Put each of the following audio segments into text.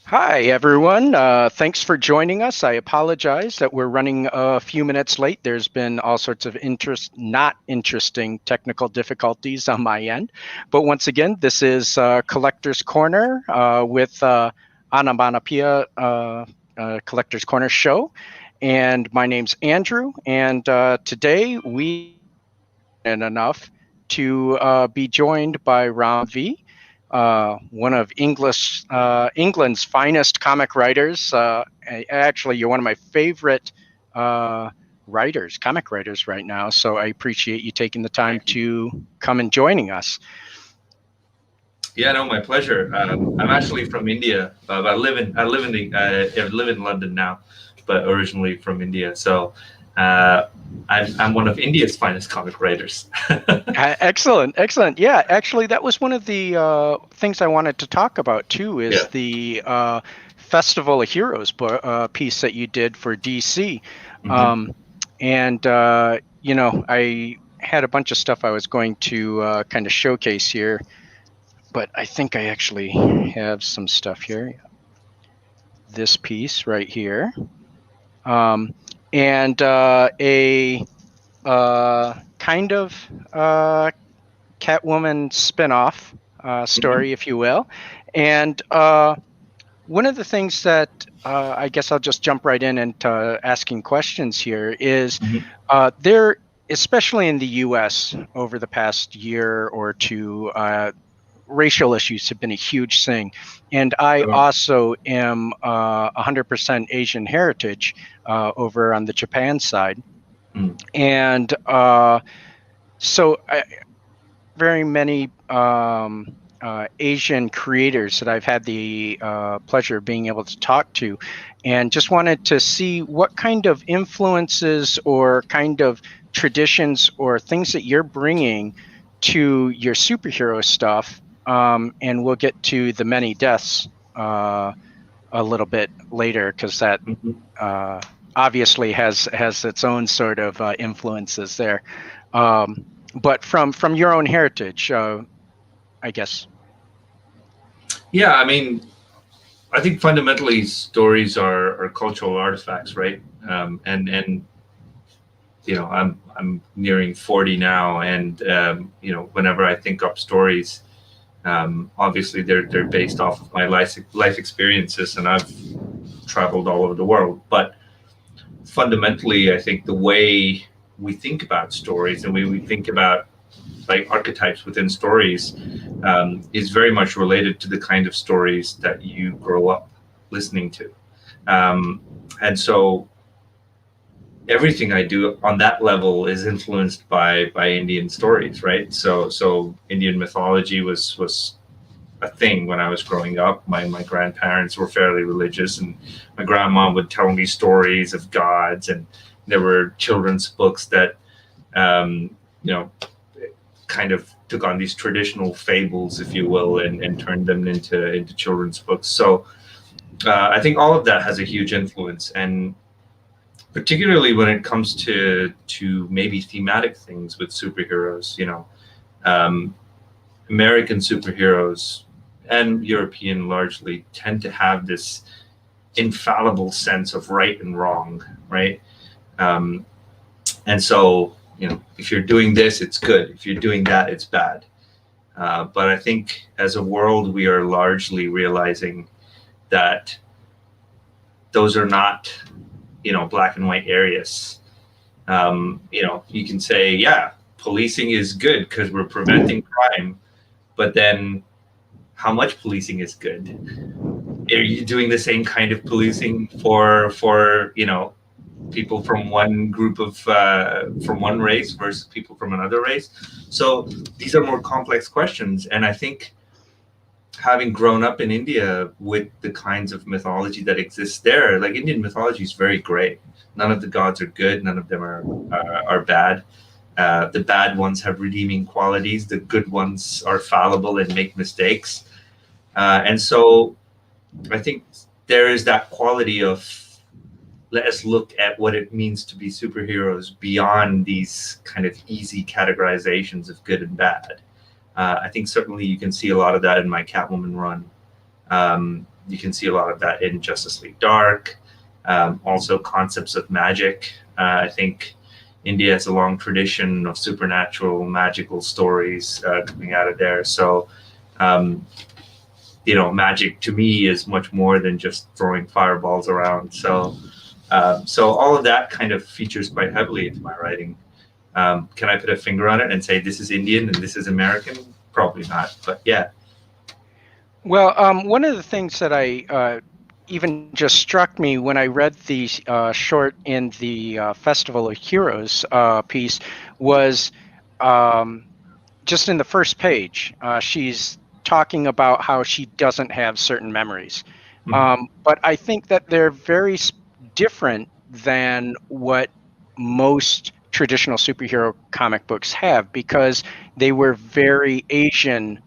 Hi, everyone. Thanks for joining us. I apologize that we're running a few minutes late. There's been all sorts of not interesting technical difficulties on my end. But once again, this is Collector's Corner with Onomatopoeia Collector's Corner show. And my name's Andrew. And today we are enough to be joined by Ram V, one of England's finest comic writers. Actually, you're one of my favorite comic writers right now. So I appreciate you taking the time to come and joining us. Yeah, no, my pleasure. I'm actually from India. I live in London now, but originally from India. So I'm one of India's finest comic writers. Excellent, excellent. Yeah, actually, that was one of the things I wanted to talk about too. Is the Festival of Heroes piece that you did for DC, and you know, I had a bunch of stuff I was going to kind of showcase here, but I think I actually have some stuff here. This piece right here, and a kind of Catwoman spin-off story, if you will. And one of the things that I guess I'll just jump right in and asking questions here is there, especially in the US over the past year or two, racial issues have been a huge thing. And I also am 100% Asian heritage over on the Japan side. And so very many Asian creators that I've had the pleasure of being able to talk to, and just wanted to see what kind of influences or kind of traditions or things that you're bringing to your superhero stuff. And we'll get to the many deaths a little bit later, because that obviously has its own sort of influences there. But from your own heritage, I guess. Yeah, I mean, I think fundamentally stories are cultural artifacts, right? And you know, I'm nearing 40 now, and you know, whenever I think up stories, obviously they're based off of my life experiences, and I've traveled all over the world. But fundamentally, I think the way we think about stories and the way we think about like archetypes within stories is very much related to the kind of stories that you grow up listening to. And so everything I do on that level is influenced by Indian stories, right? So Indian mythology was a thing when I was growing up. My grandparents were fairly religious, and my grandma would tell me stories of gods, and there were children's books that you know, kind of took on these traditional fables, if you will, and turned them into children's books. So I think all of that has a huge influence, and particularly when it comes to maybe thematic things with superheroes, you know, American superheroes and European largely tend to have this infallible sense of right and wrong, right? And so, you know, if you're doing this, it's good. If you're doing that, it's bad. But I think as a world, we are largely realizing that those are not, you know, black and white areas. You know, you can say, yeah, policing is good because we're preventing crime, but then how much policing is good? Are you doing the same kind of policing for you know, people from one group of from one race versus people from another race? So these are more complex questions, and I think having grown up in India with the kinds of mythology that exists there, like Indian mythology is very gray. None of the gods are good. None of them are bad. The bad ones have redeeming qualities. The good ones are fallible and make mistakes. And so I think there is that quality of, let us look at what it means to be superheroes beyond these kind of easy categorizations of good and bad. I think certainly you can see a lot of that in my Catwoman run. You can see a lot of that in Justice League Dark. Also concepts of magic. I think India has a long tradition of supernatural, magical stories coming out of there. So, you know, magic to me is much more than just throwing fireballs around. So, so all of that kind of features quite heavily into my writing. Can I put a finger on it and say this is Indian and this is American? Probably not, but yeah. Well, one of the things that I even just struck me when I read the short in the Festival of Heroes piece was just in the first page. She's talking about how she doesn't have certain memories. But I think that they're very different than what most traditional superhero comic books have, because they were very Asian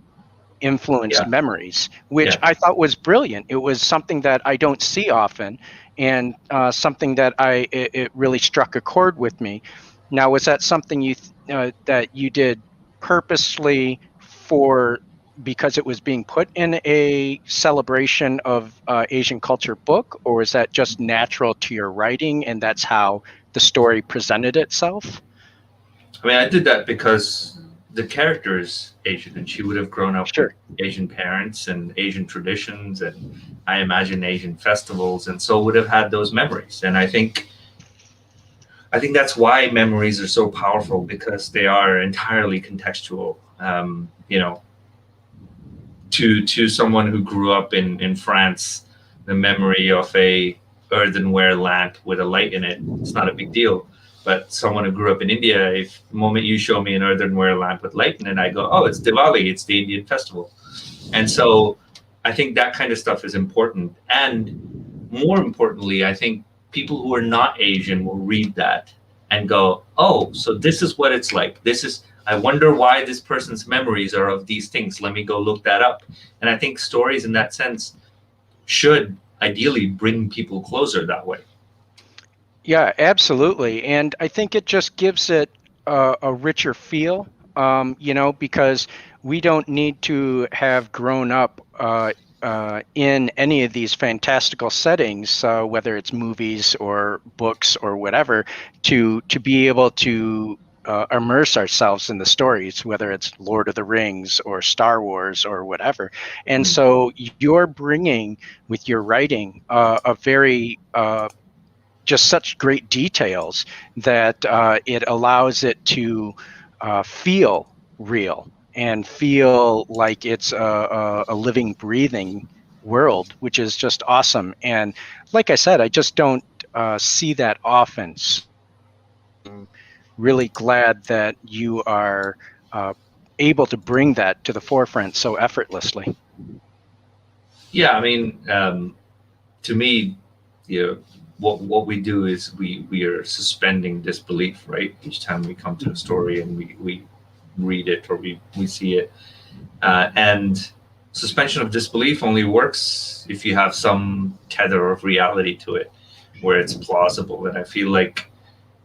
influenced memories, which I thought was brilliant. It was something that I don't see often, and something that it really struck a chord with me. Now, was that something you that you did purposely because it was being put in a celebration of Asian culture book, or was that just natural to your writing and that's how the story presented itself? I mean, I did that because the character is Asian, and she would have grown up with Asian parents and Asian traditions, and I imagine Asian festivals, and so would have had those memories. And I think that's why memories are so powerful, because they are entirely contextual. You know, to someone who grew up in France, the memory of a earthenware lamp with a light in it, it's not a big deal. But someone who grew up in India, if the moment you show me an earthenware lamp with light in it, I go, oh, it's Diwali, it's the Indian festival. And so I think that kind of stuff is important. And more importantly, I think people who are not Asian will read that and go, oh, so this is what it's like. I wonder why this person's memories are of these things. Let me go look that up. And I think stories in that sense should ideally bring people closer that way. Yeah, absolutely. And I think it just gives it a richer feel, you know, because we don't need to have grown up in any of these fantastical settings, whether it's movies or books or whatever, to be able to immerse ourselves in the stories, whether it's Lord of the Rings or Star Wars or whatever. And so you're bringing with your writing a very just such great details that it allows it to feel real and feel like it's a living, breathing world, which is just awesome. And like I said, I just don't see that often. So I'm really glad that you are able to bring that to the forefront so effortlessly. Yeah, I mean, to me, you know, what we do is we are suspending disbelief, right? Each time we come to a story and we read it or we see it, and suspension of disbelief only works if you have some tether of reality to it, where it's plausible. And I feel like,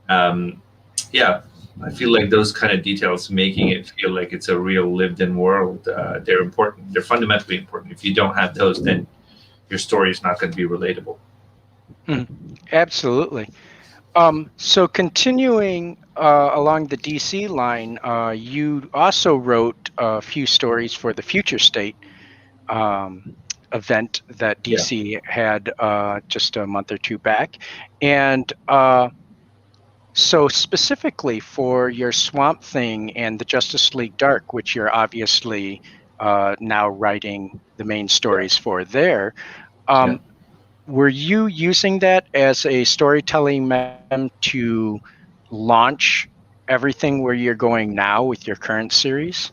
I feel like those kind of details, making it feel like it's a real lived-in world, they're important. They're fundamentally important. If you don't have those, then your story is not going to be relatable. Absolutely. So continuing along the DC line, you also wrote a few stories for the Future State event that DC had just a month or two back. And so specifically for your Swamp Thing and the Justice League Dark, which you're obviously now writing the main stories for there, were you using that as a storytelling medium to launch everything where you're going now with your current series?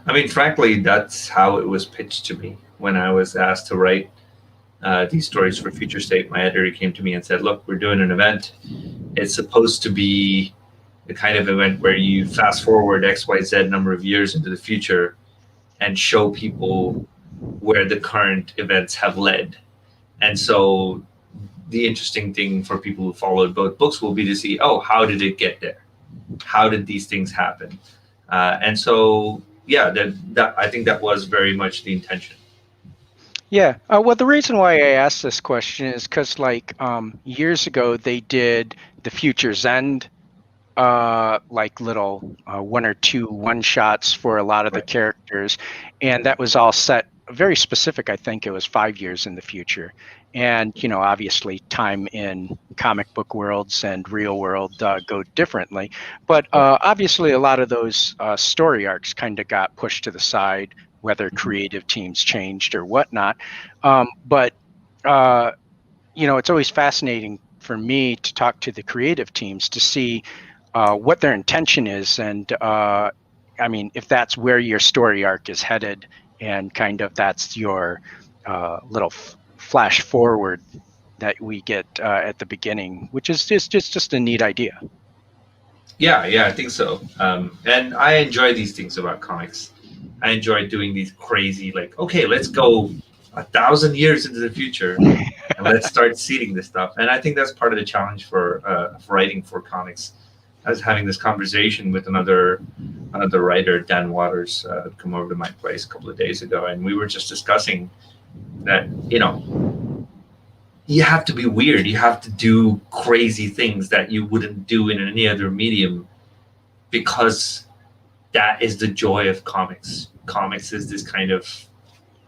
I mean, frankly, that's how it was pitched to me when I was asked to write these stories for Future State. My editor came to me and said, look, we're doing an event. It's supposed to be the kind of event where you fast forward XYZ number of years into the future and show people where the current events have led. And so the interesting thing for people who followed both books will be to see, oh, how did it get there? How did these things happen? And so yeah, that I think that was very much the intention. Yeah. Well, the reason why I asked this question is because, like, years ago they did the Future's End, like little 1 or 2 one-shots for a lot of the Right. characters, and that was all set very specific. I think it was 5 years in the future, and obviously time in comic book worlds and real world go differently. But obviously, a lot of those story arcs kind of got pushed to the side, whether creative teams changed or whatnot. But it's always fascinating for me to talk to the creative teams to see what their intention is, and I mean, if that's where your story arc is headed, and kind of that's your little flash forward that we get at the beginning, which is just a neat idea. Yeah, I think so. And I enjoy these things about comics. I enjoy doing these crazy, like, okay, let's go 1,000 years into the future and let's start seeding this stuff. And I think that's part of the challenge for writing for comics. I was having this conversation with another writer, Dan Waters, come over to my place a couple of days ago, and we were just discussing that, you have to be weird. You have to do crazy things that you wouldn't do in any other medium, because that is the joy of comics. Comics is this kind of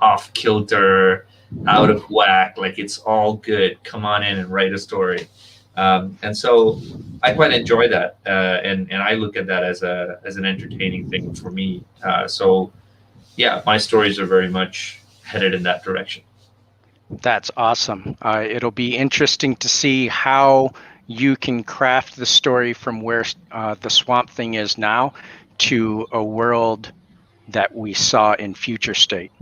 off kilter, out of whack, like it's all good. Come on in and write a story. And so I quite enjoy that, and I look at that as an entertaining thing for me. So yeah, my stories are very much headed in that direction. That's awesome. It'll be interesting to see how you can craft the story from where the Swamp Thing is now to a world that we saw in Future State.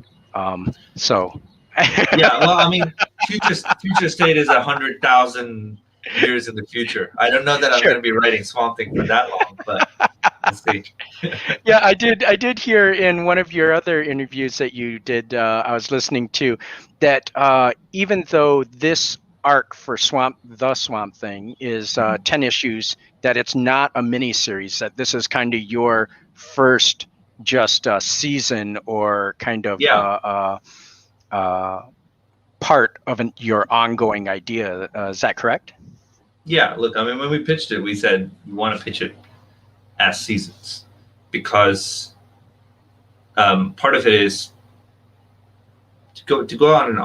So yeah, well, I mean, future state is 100,000 years in the future. I don't know that I'm going to be writing Swamp Thing for that long, but let's see. Yeah, I did hear in one of your other interviews that you did, I was listening to, that even though this arc for the Swamp Thing is 10 issues, that it's not a miniseries, that this is kind of your first just season or kind of part of your ongoing idea. Is that correct? Yeah, look, I mean, when we pitched it, we said we want to pitch it as seasons, because part of it is to go on an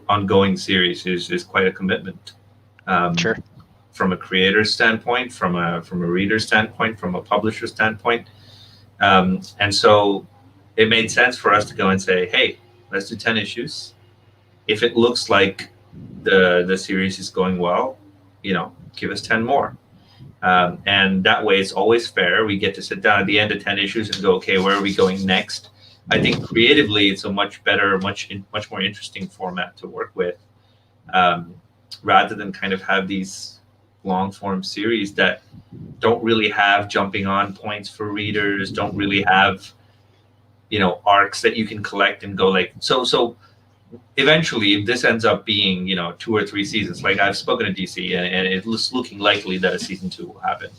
ongoing series is quite a commitment. Sure. From a creator's standpoint, from a reader's standpoint, from a publisher's standpoint, and so it made sense for us to go and say, hey, let's do 10 issues. If it looks like the series is going well, give us 10 more. And that way it's always fair. We get to sit down at the end of 10 issues and go, okay, where are we going next? I think creatively it's a much better, much more interesting format to work with, rather than kind of have these long form series that don't really have jumping on points for readers, don't really have, arcs that you can collect and go like, so eventually, if this ends up being 2 or 3 seasons, like I've spoken to DC, and it's looking likely that a season 2 will happen,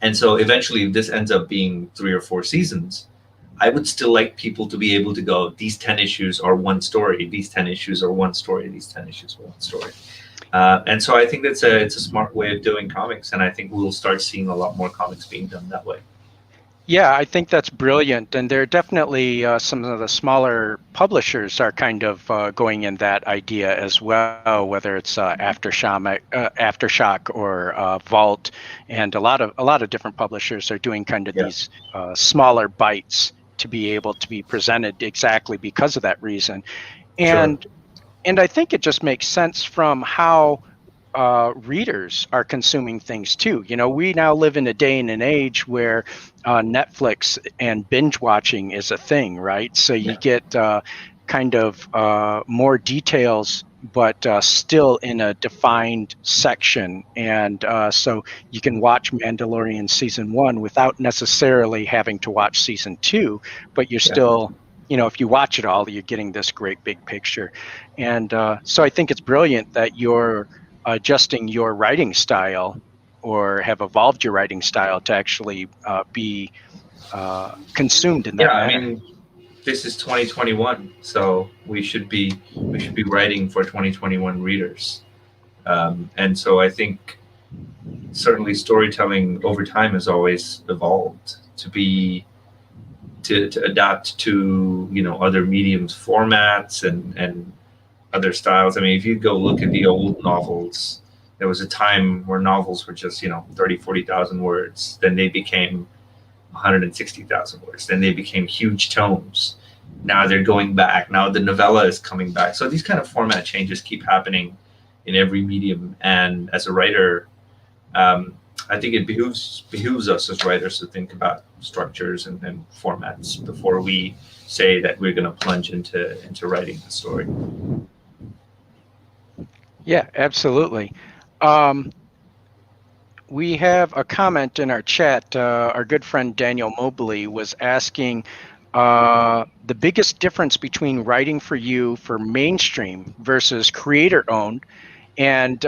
and so eventually, if this ends up being 3 or 4 seasons, I would still like people to be able to go, these 10 issues are one story, these 10 issues are one story, these 10 issues are one story. And so I think it's a smart way of doing comics, and I think we'll start seeing a lot more comics being done that way. Yeah, I think that's brilliant, and there are definitely some of the smaller publishers are kind of going in that idea as well, whether it's Aftershock or Vault, and a lot of different publishers are doing kind of these smaller bites to be able to be presented exactly because of that reason, and I think it just makes sense from how readers are consuming things too. We now live in a day and an age where Netflix and binge watching is a thing, right? So you get kind of more details, but still in a defined section. And so you can watch Mandalorian season 1 without necessarily having to watch season 2, but you're still, if you watch it all, you're getting this great big picture. And so I think it's brilliant that you're adjusting your writing style, or have evolved your writing style to actually be consumed in that manner. I mean, this is 2021, so we should be writing for 2021 readers, and so I think certainly storytelling over time has always evolved to adapt to other mediums, formats, and other styles. I mean, if you go look at the old novels, there was a time where novels were just 30, 40,000 words. Then they became 160,000 words. Then they became huge tomes. Now they're going back. Now the novella is coming back. So these kind of format changes keep happening in every medium. And as a writer, I think it behooves us as writers to think about structures and formats before we say that we're going to plunge into writing a story. Yeah, absolutely. We have a comment in our chat. Our good friend Daniel Mobley was asking the biggest difference between writing for you for mainstream versus creator-owned, and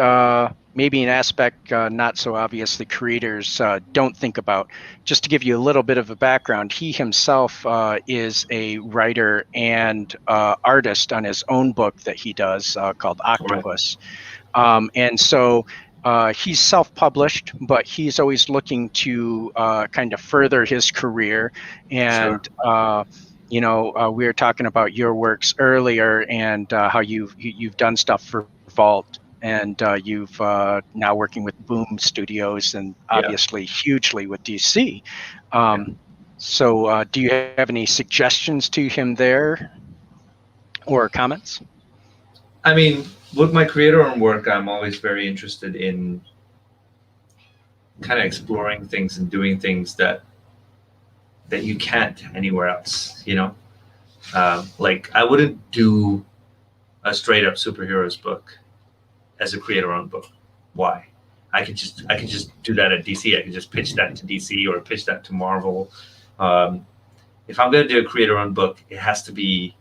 maybe an aspect not so obvious the creators don't think about. Just to give you a little bit of a background, he himself is a writer and artist on his own book that he does called Octopus. And so he's self-published, but he's always looking to kind of further his career. And we were talking about your works earlier, and how you've done stuff for Vault, and you've now working with Boom Studios, and obviously hugely with DC. So do you have any suggestions to him there, or comments? I mean, with my creator-owned work, I'm always very interested in kind of exploring things and doing things that you can't anywhere else. Like I wouldn't do a straight-up superheroes book as a creator-owned book. Why? I could just do that at DC. I could just pitch that to DC or pitch that to Marvel. If I'm going to do a creator-owned book, it has to be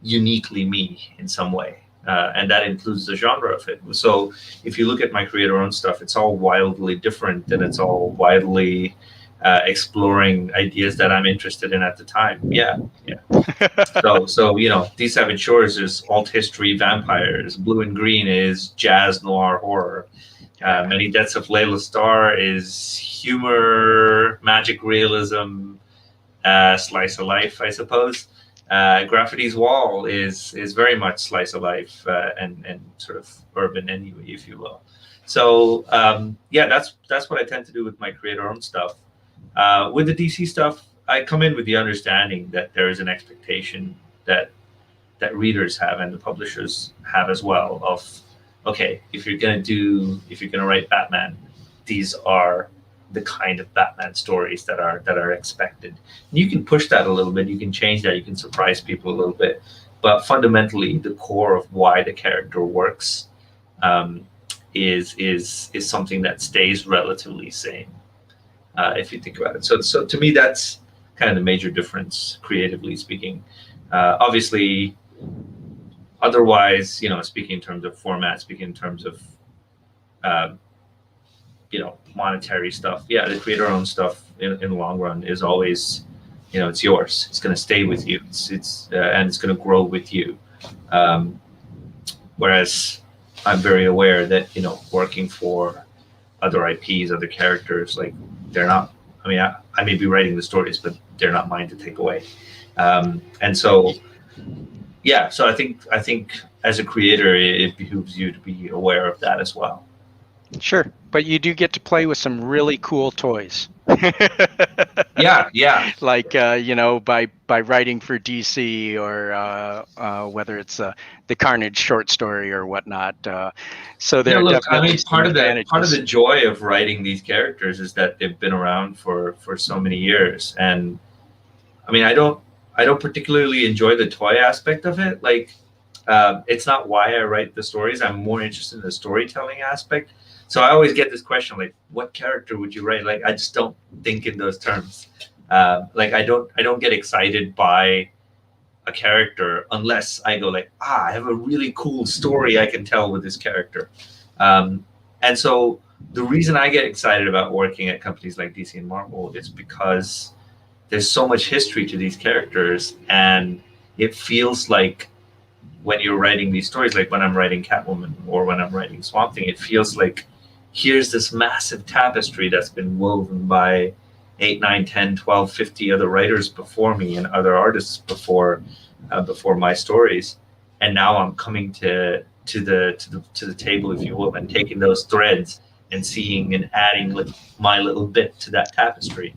uniquely me in some way. And that includes the genre of it. So if you look at my creator-owned stuff, it's all wildly different, and it's all wildly exploring ideas that I'm interested in at the time. So These Savage Shores is alt history vampires. Blue and Green is jazz noir horror. Many Deaths of Layla Starr is humor, magic realism, slice of life, I suppose. Graffiti's Wall is very much slice of life and sort of urban anyway, if you will. So that's what I tend to do with my creator-owned stuff. With the DC stuff, I come in with the understanding that there is an expectation that readers have and the publishers have as well of, okay, if you're gonna write Batman, these are the kind of Batman stories that are expected. And you can push that a little bit, you can change that, you can surprise people a little bit, but fundamentally the core of why the character works is something that stays relatively same, if you think about it. So to me, that's kind of the major difference, creatively speaking. Obviously, otherwise, speaking in terms of format, speaking in terms of monetary stuff, the creator-owned stuff in the long run is always, it's yours. It's going to stay with you. And it's going to grow with you. Whereas I'm very aware that working for other IPs, other characters, like they're not. I mean, I may be writing the stories, but they're not mine to take away. And so, so I think as a creator, it behooves you to be aware of that as well. Sure, but you do get to play with some really cool toys. Like by writing for DC, or whether it's the Carnage short story or whatnot. So there. Part of the joy of writing these characters is that they've been around for so many years, and I mean, I don't particularly enjoy the toy aspect of it. Like, it's not why I write the stories. I'm more interested in the storytelling aspect. So I always get this question, like, what character would you write? Like, I just don't think in those terms. Like, I don't get excited by a character unless I go like, I have a really cool story I can tell with this character. And so the reason I get excited about working at companies like DC and Marvel is because there's so much history to these characters, and it feels like when you're writing these stories, like when I'm writing Catwoman or when I'm writing Swamp Thing, it feels like here's this massive tapestry that's been woven by 8, 9, 10, 12, 50 other writers before me and other artists before my stories, and now I'm coming to the table, if you will, and taking those threads and seeing and adding my little bit to that tapestry,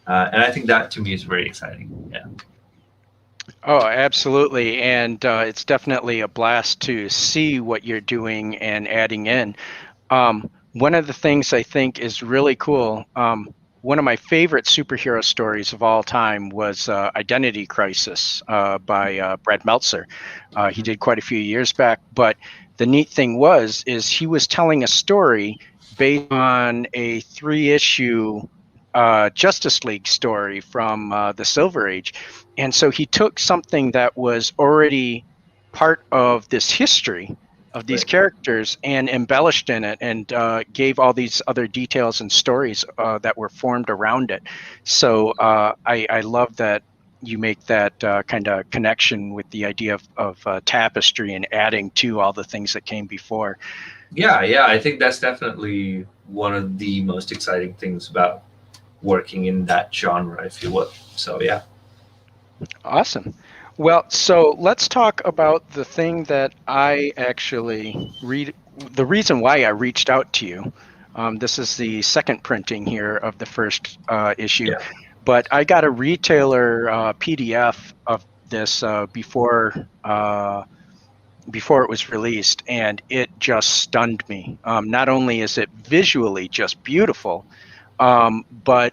and I think that to me is very exciting. Yeah. Oh, absolutely. And it's definitely a blast to see what you're doing and adding in. One of the things I think is really cool, one of my favorite superhero stories of all time was Identity Crisis by Brad Meltzer. He did quite a few years back, but the neat thing is he was telling a story based on a 3-issue Justice League story from the Silver Age. And so he took something that was already part of this history of these characters and embellished in it, and gave all these other details and stories that were formed around it. So I love that you make that kind of connection with the idea of tapestry and adding to all the things that came before. Yeah, I think that's definitely one of the most exciting things about working in that genre, if you will. So yeah. Awesome. Well, so let's talk about the thing that I actually read, the reason why I reached out to you. This is the second printing here of the first issue, but I got a retailer PDF of this before it was released, and it just stunned me. Not only is it visually just beautiful, but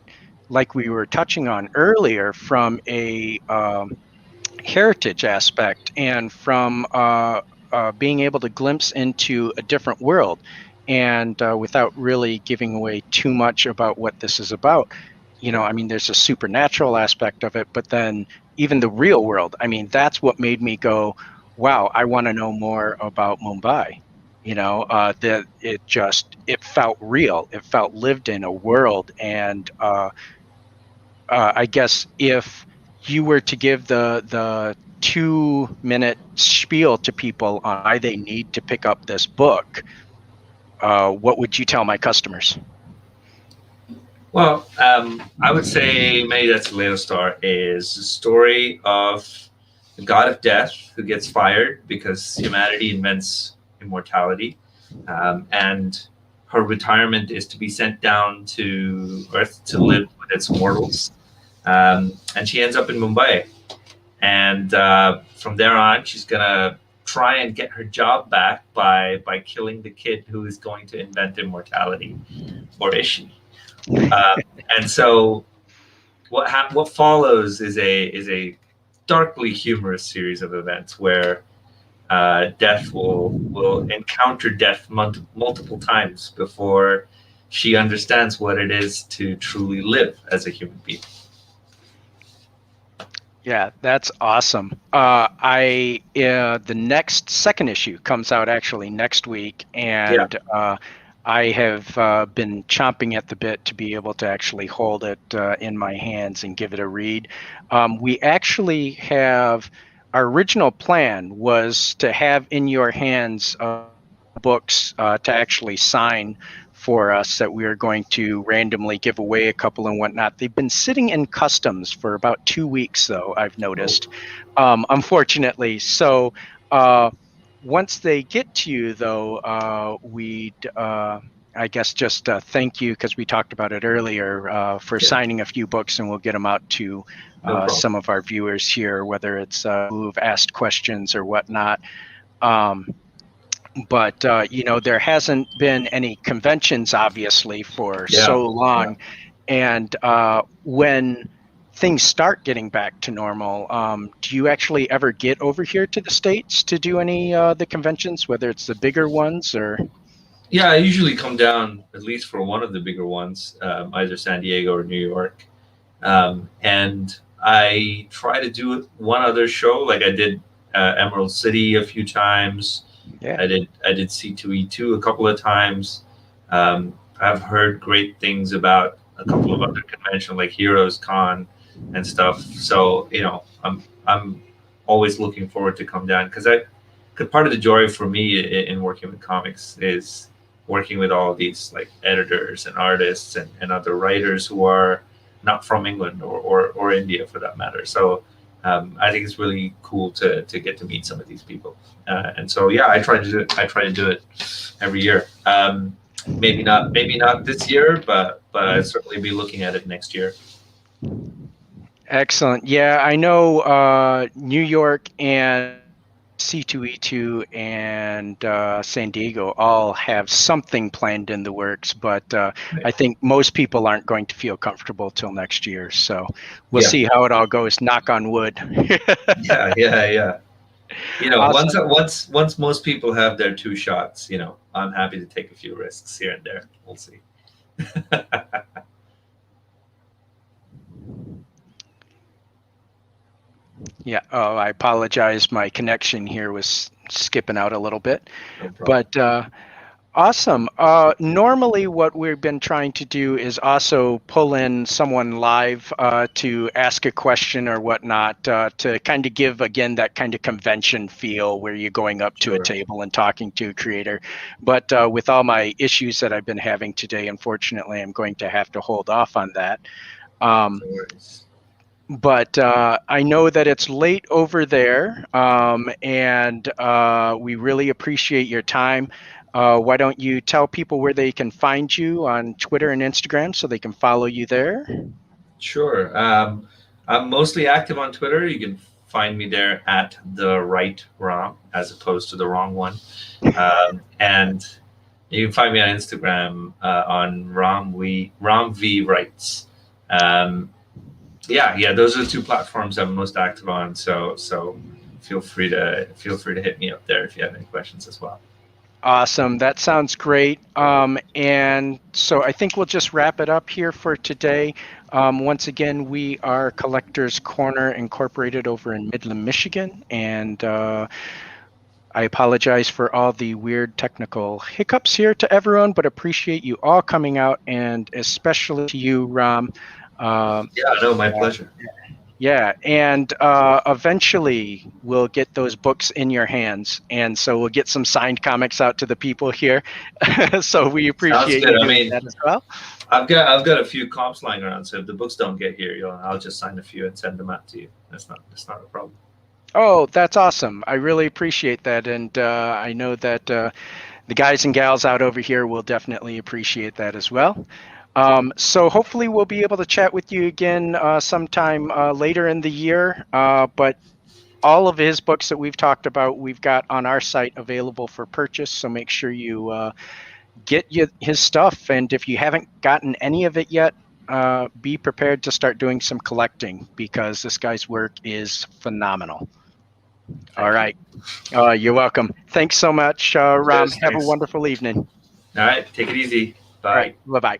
like we were touching on earlier, from a heritage aspect and from being able to glimpse into a different world, and without really giving away too much about what this is about, I mean, there's a supernatural aspect of it, but then even the real world. I mean, that's what made me go, wow, I want to know more about Mumbai. That it felt real. It felt lived in a world. And I guess if you were to give the 2-minute spiel to people on why they need to pick up this book, what would you tell my customers? Well, I would say maybe that's Leo Star is a story of the god of death who gets fired because humanity invents immortality, and her retirement is to be sent down to Earth to live with its mortals, and she ends up in Mumbai, and from there on, she's gonna try and get her job back by killing the kid who is going to invent immortality, or is she? And so what follows is a darkly humorous series of events where Death will encounter death multiple times before she understands what it is to truly live as a human being. Yeah, that's awesome. The next second issue comes out actually next week, and I have been chomping at the bit to be able to actually hold it in my hands and give it a read. We actually have, our original plan was to have in your hands books to actually sign for us, that we are going to randomly give away a couple and whatnot. They've been sitting in customs for about 2 weeks, though, I've noticed, unfortunately. So once they get to you, though, we'd, I guess, just thank you, because we talked about it earlier, for signing a few books, and we'll get them out to some of our viewers here, whether it's who've asked questions or whatnot. But there hasn't been any conventions, obviously, for so long. And when things start getting back to normal, do you actually ever get over here to the States to do any the conventions, whether it's the bigger ones or? Yeah, I usually come down at least for one of the bigger ones, either San Diego or New York. And I try to do one other show, like I did Emerald City a few times. Yeah. I did C2E2 a couple of times. I've heard great things about a couple of other conventions like Heroes Con. and stuff. So I'm always looking forward to come down, because part of the joy for me in working with comics is working with all of these like editors and artists and other writers who are not from England or India for that matter. So I think it's really cool to get to meet some of these people. And so yeah, I try to do it every year. Maybe not this year, but I'll certainly be looking at it next year. Excellent. Yeah, I know New York and C2E2 and San Diego all have something planned in the works, but I think most people aren't going to feel comfortable till next year. So we'll see how it all goes. Knock on wood. Yeah. Awesome. Once most people have their 2 shots, I'm happy to take a few risks here and there. We'll see. Yeah. Oh, I apologize. My connection here was skipping out a little bit. No problem. But awesome. Normally what we've been trying to do is also pull in someone live to ask a question or whatnot, to kind of give, again, that kind of convention feel where you're going up to a table and talking to a creator. But with all my issues that I've been having today, unfortunately, I'm going to have to hold off on that. But I know that it's late over there, and we really appreciate your time. Why don't you tell people where they can find you on Twitter and Instagram so they can follow you there? Sure. I'm mostly active on Twitter. You can find me there at the right Ram, as opposed to the wrong one. And you can find me on Instagram on Ram V Writes. Yeah, those are the 2 platforms I'm most active on. So feel free to hit me up there if you have any questions as well. Awesome. That sounds great. And so I think we'll just wrap it up here for today. Once again, we are Collectors Corner Incorporated over in Midland, Michigan. And I apologize for all the weird technical hiccups here to everyone, but appreciate you all coming out, and especially to you, Ram. My pleasure. Yeah, and eventually we'll get those books in your hands, and so we'll get some signed comics out to the people here. So we appreciate you doing that as well. I've got a few comps lying around, so if the books don't get here, I'll just sign a few and send them out to you. That's not a problem. Oh, that's awesome. I really appreciate that, and I know that the guys and gals out over here will definitely appreciate that as well. So hopefully we'll be able to chat with you again sometime later in the year. But all of his books that we've talked about, we've got on our site available for purchase. So make sure you get his stuff. And if you haven't gotten any of it yet, be prepared to start doing some collecting, because this guy's work is phenomenal. All right. You're welcome. Thanks so much, Ram. Have a wonderful evening. All right. Take it easy. Bye. All right. Bye-bye.